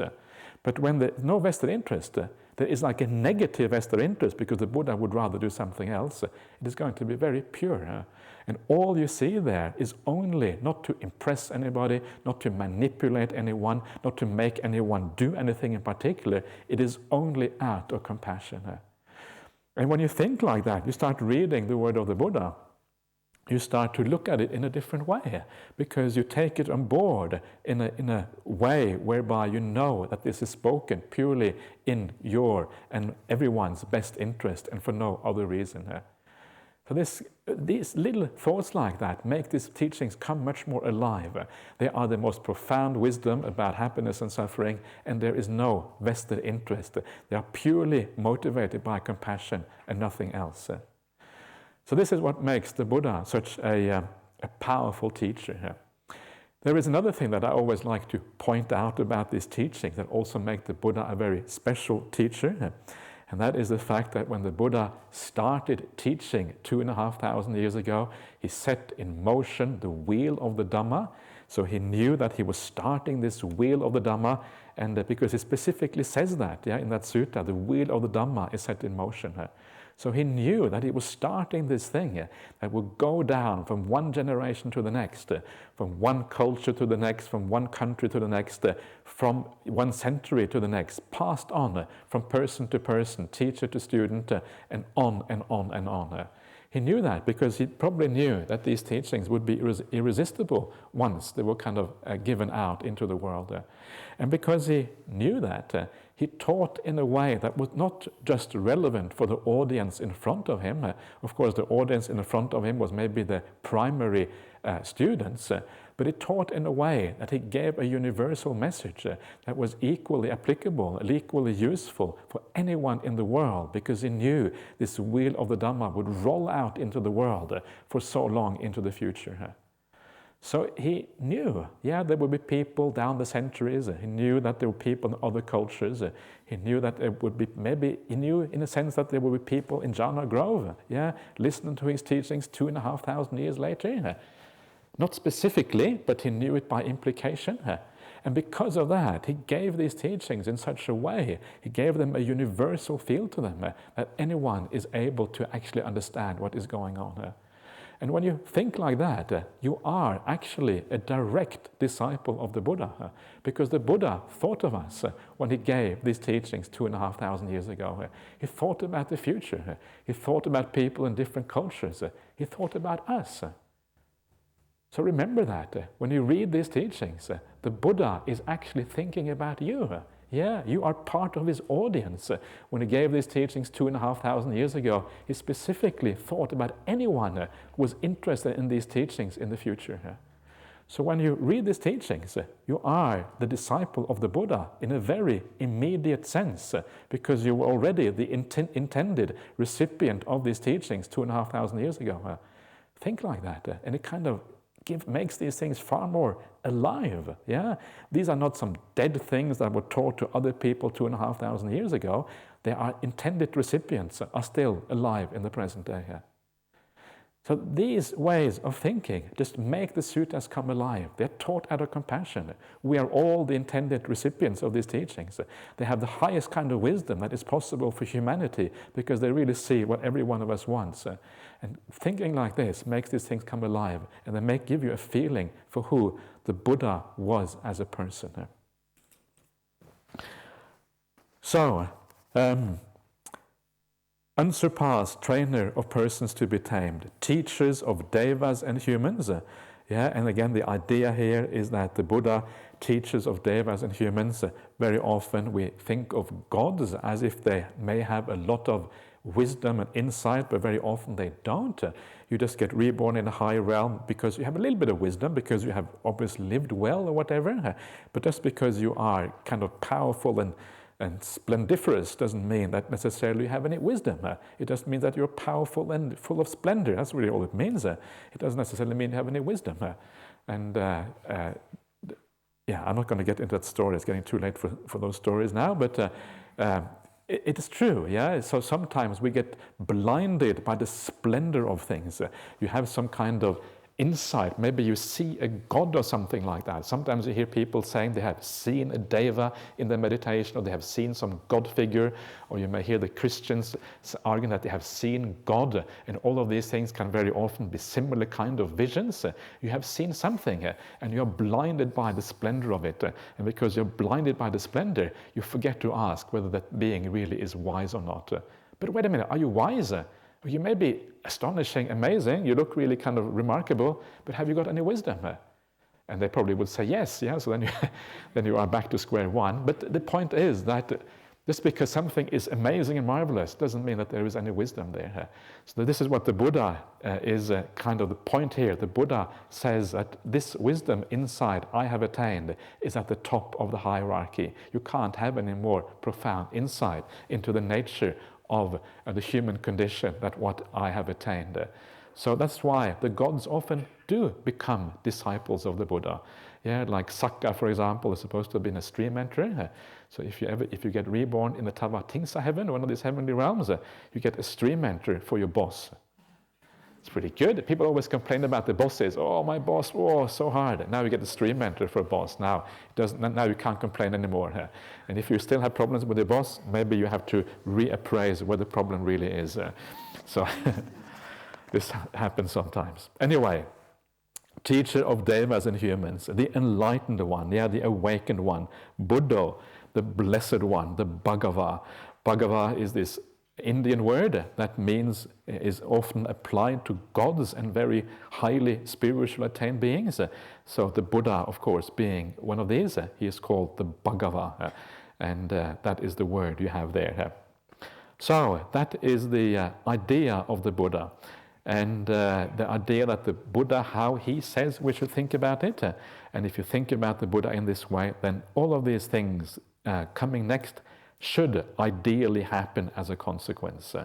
But when there's no vested interest, there is like a negative vested interest, because the Buddha would rather do something else. It is going to be very pure. And all you see there is only not to impress anybody, not to manipulate anyone, not to make anyone do anything in particular. It is only out of compassion. And when you think like that, you start reading the word of the Buddha, you start to look at it in a different way, because you take it on board in a way whereby you know that this is spoken purely in your and everyone's best interest and for no other reason. So these little thoughts like that make these teachings come much more alive. They are the most profound wisdom about happiness and suffering, and there is no vested interest. They are purely motivated by compassion and nothing else. So this is what makes the Buddha such a powerful teacher. There is another thing that I always like to point out about these teachings that also make the Buddha a very special teacher. And that is the fact that when the Buddha started teaching 2,500 years ago, he set in motion the wheel of the Dhamma. So he knew that he was starting this wheel of the Dhamma, and because he specifically says that in that sutta, the wheel of the Dhamma is set in motion. So he knew that he was starting this thing that would go down from one generation to the next, from one culture to the next, from one country to the next, from one century to the next, passed on from person to person, teacher to student, and on and on and on. He knew that because he probably knew that these teachings would be irresistible once they were kind of given out into the world. And because he knew that, he taught in a way that was not just relevant for the audience in front of him. Of course, the audience in front of him was maybe the primary students, but he taught in a way that he gave a universal message that was equally applicable, equally useful for anyone in the world, because he knew this wheel of the Dhamma would roll out into the world for so long into the future. So he knew, there would be people down the centuries. He knew that there were people in other cultures. He knew that there would be, maybe he knew in a sense that there would be people in Jhana Grove, listening to his teachings 2,500 years later. Not specifically, but he knew it by implication. And because of that, he gave these teachings in such a way, he gave them a universal feel to them, that anyone is able to actually understand what is going on. And when you think like that, you are actually a direct disciple of the Buddha, because the Buddha thought of us when he gave these teachings 2,500 years ago. He thought about the future. He thought about people in different cultures. He thought about us. So remember that when you read these teachings, the Buddha is actually thinking about you. You are part of his audience. When he gave these teachings 2,500 years ago, he specifically thought about anyone who was interested in these teachings in the future. So when you read these teachings, you are the disciple of the Buddha in a very immediate sense, because you were already the intended recipient of these teachings 2,500 years ago. Think like that, and it kind of makes these things far more alive. These are not some dead things that were taught to other people 2,500 years ago. They are intended recipients, are still alive in the present day. So these ways of thinking just make the suttas come alive. They're taught out of compassion. We are all the intended recipients of these teachings. They have the highest kind of wisdom that is possible for humanity, because they really see what every one of us wants. And thinking like this makes these things come alive, and they give you a feeling for who the Buddha was as a person. So, unsurpassed trainer of persons to be tamed, teachers of devas and humans. And again, the idea here is that the Buddha teaches of devas and humans. Very often we think of gods as if they may have a lot of wisdom and insight, but very often they don't. You just get reborn in a higher realm because you have a little bit of wisdom, because you have obviously lived well or whatever. But just because you are kind of powerful and splendiferous doesn't mean that necessarily you have any wisdom. It just means that you're powerful and full of splendor. That's really all it means. It doesn't necessarily mean you have any wisdom. I'm not going to get into that story. It's getting too late for those stories now, but it is true, So sometimes we get blinded by the splendor of things. You have some kind of insight. Maybe you see a god or something like that. Sometimes you hear people saying they have seen a deva in their meditation, or they have seen some god figure, or you may hear the Christians arguing that they have seen God, and all of these things can very often be similar kind of visions. You have seen something, and you're blinded by the splendor of it, and because you're blinded by the splendor, you forget to ask whether that being really is wise or not. But wait a minute, are you wise? You may be astonishing, amazing, you look really kind of remarkable, but have you got any wisdom? And they probably would say yes, so then you are back to square one. But the point is that just because something is amazing and marvelous doesn't mean that there is any wisdom there. So this is what the Buddha is kind of the point here. The Buddha says that this wisdom inside I have attained is at the top of the hierarchy. You can't have any more profound insight into the nature of the human condition that what I have attained. So that's why the gods often do become disciples of the Buddha. Like Sakka, for example, is supposed to have been a stream enterer. So if you get reborn in the Tavatimsa heaven, one of these heavenly realms, you get a stream enterer for your boss. It's pretty good. People always complain about the bosses. Oh, my boss, so hard. Now you get a stream enterer for a boss. Now you can't complain anymore. And if you still have problems with your boss, maybe you have to reappraise where the problem really is. So this happens sometimes. Anyway, teacher of devas and humans, the enlightened one, the awakened one, Buddha, the blessed one, the Bhagava. Bhagava is this Indian word that is often applied to gods and very highly spiritual attained beings. So the Buddha, of course, being one of these, he is called the Bhagava. And that is the word you have there. So that is the idea of the Buddha. And the idea that the Buddha, how he says we should think about it. And if you think about the Buddha in this way, then all of these things coming next should ideally happen as a consequence.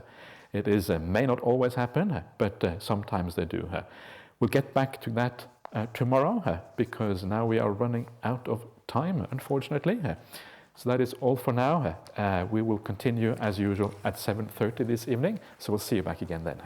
It is may not always happen, but sometimes they do. We'll get back to that tomorrow, because now we are running out of time, unfortunately. So that is all for now. We will continue as usual at 7:30 this evening. So we'll see you back again then.